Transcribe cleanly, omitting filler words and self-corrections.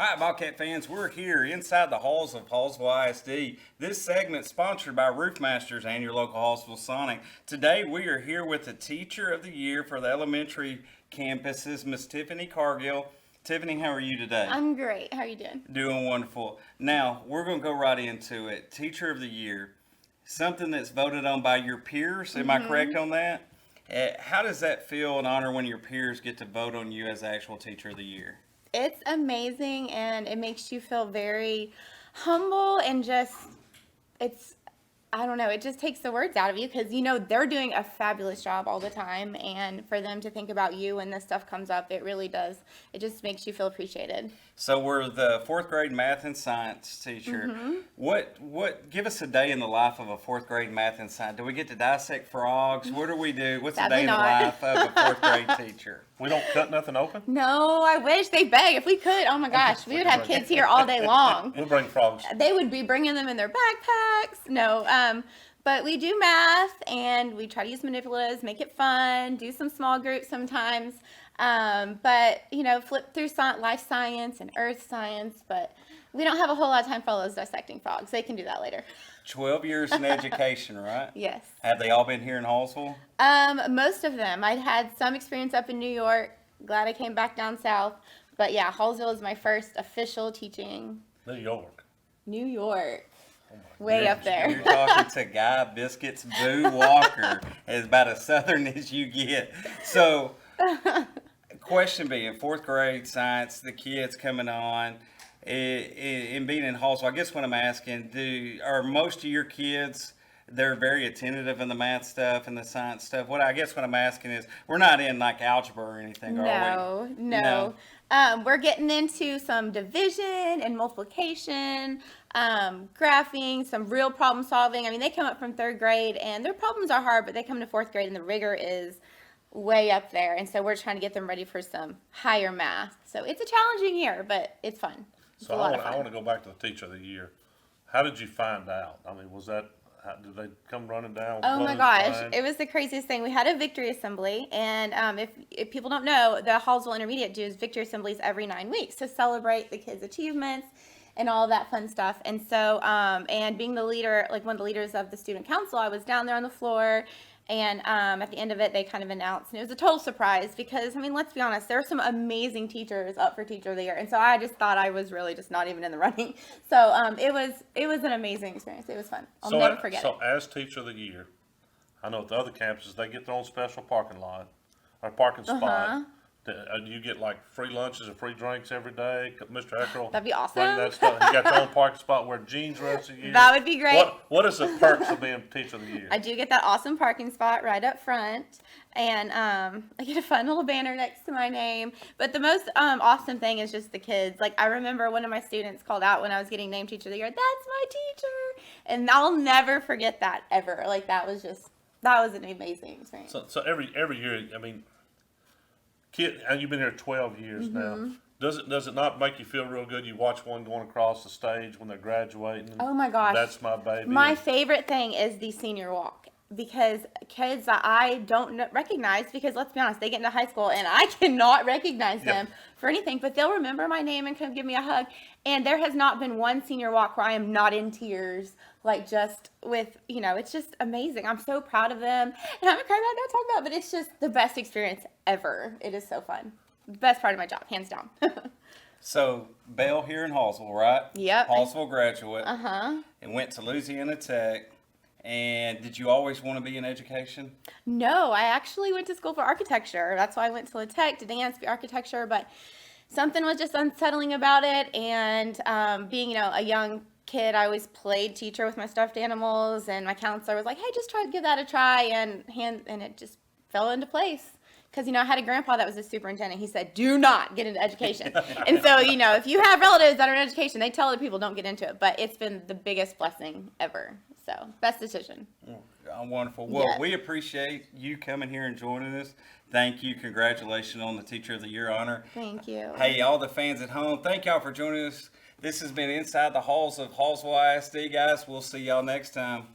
Hi, Bobcat fans. We're here inside the halls of Hallsville ISD. This segment sponsored by Roofmasters and your local Hallsville Sonic. Today, we are here with the Teacher of the Year for the elementary campuses, Miss Tiffany Cargill. Tiffany, how are you today? I'm great. How are you doing? Doing wonderful. Now, we're going to go right into it. Teacher of the Year, something that's voted on by your peers. Am I correct on that? How does that feel and honor when your peers get to vote on you as the actual Teacher of the Year? It's amazing, and it makes you feel very humble and I don't know, it just takes the words out of you because, they're doing a fabulous job all the time. And for them to think about you when this stuff comes up, it really does. It just makes you feel appreciated. So we're the fourth grade math and science teacher. What give us a day in the life of a fourth grade math and science? Do we get to dissect frogs? What do we do? What's a day in the life of a fourth grade teacher? We don't cut nothing open? No, I wish they beg. If we could, oh my gosh, we would have kids here all day long. We'll bring frogs. They would be bringing them in their backpacks. No, but we do math, and we try to use manipulatives, make it fun, do some small groups sometimes. But, flip through life science and earth science, but we don't have a whole lot of time for all those dissecting frogs. They can do that later. 12 years in education, right? Yes. Have they all been here in Hallsville? Most of them. I'd had some experience up in New York. Glad I came back down south. But yeah, Hallsville is my first official teaching. New York. New York. Way up there. You're talking to Guy Biscuits Boo Walker, as about as southern as you get. So, question being, fourth grade science, the kids coming on, and being in Hallsville, I guess what I'm asking, are most of your kids, they're very attentive in the math stuff and the science stuff? What I'm asking is, we're not in like algebra or anything, are we? No. We're getting into some division and multiplication, graphing, some real problem solving. I mean, they come up from third grade and their problems are hard, but they come to fourth grade and the rigor is way up there. And so we're trying to get them ready for some higher math. So it's a challenging year, but it's fun. So I want to go back to the Teacher of the Year. How did you find out? I mean, did they come running down? Oh my gosh, it was the craziest thing. We had a victory assembly, and if people don't know, the Hallsville Intermediate does victory assemblies every 9 weeks to celebrate the kids' achievements and all of that fun stuff. And so, and being the leader, like one of the leaders of the student council, I was down there on the floor. And at the end of it, they kind of announced, and it was a total surprise because, I mean, let's be honest, there are some amazing teachers up for Teacher of the Year, and so I just thought I was really just not even in the running. So it was an amazing experience. It was fun. I'll never forget it. So as Teacher of the Year, I know at the other campuses they get their own special parking lot or parking spot. You get like free lunches and free drinks every day. Mr. Eckerl, that'd be awesome. That stuff. You got your own parking spot where jeans rest of the year. That would be great. What is the perks of being Teacher of the Year? I do get that awesome parking spot right up front, and I get a fun little banner next to my name. But the most awesome thing is just the kids. Like, I remember one of my students called out when I was getting named Teacher of the Year, "That's my teacher," and I'll never forget that ever. Like, that was an amazing experience. So every year, I mean. Kid, and you've been here 12 years now. Does it not make you feel real good? You watch one going across the stage when they're graduating. Oh my gosh, that's my baby. My favorite thing is the senior walk because kids that I don't recognize, because let's be honest, they get into high school and I cannot recognize them for anything, but they'll remember my name and come give me a hug. And there has not been one senior walk where I am not in tears, like just with, it's just amazing. I'm so proud of them. And I'm crying about not talking about it, but it's just the best experience ever. It is so fun. Best part of my job, hands down. So, Belle here in Hallsville, right? Yep. Hallsville graduate. And went to Louisiana Tech. And did you always want to be in education? No, I actually went to school for architecture. That's why I went to La Tech to dance, be architecture, but something was just unsettling about it. And being, a young kid, I always played teacher with my stuffed animals, and my counselor was like, "Hey, just try to give that a try," and it just fell into place. Because, I had a grandpa that was a superintendent. He said, "Do not get into education." And so, if you have relatives that are in education, they tell other people don't get into it. But it's been the biggest blessing ever. So, best decision. Wonderful. Well, we appreciate you coming here and joining us. Thank you. Congratulations on the Teacher of the Year honor. Thank you. Hey, all the fans at home, thank y'all for joining us. This has been Inside the Halls of Hallsville ISD, guys. We'll see y'all next time.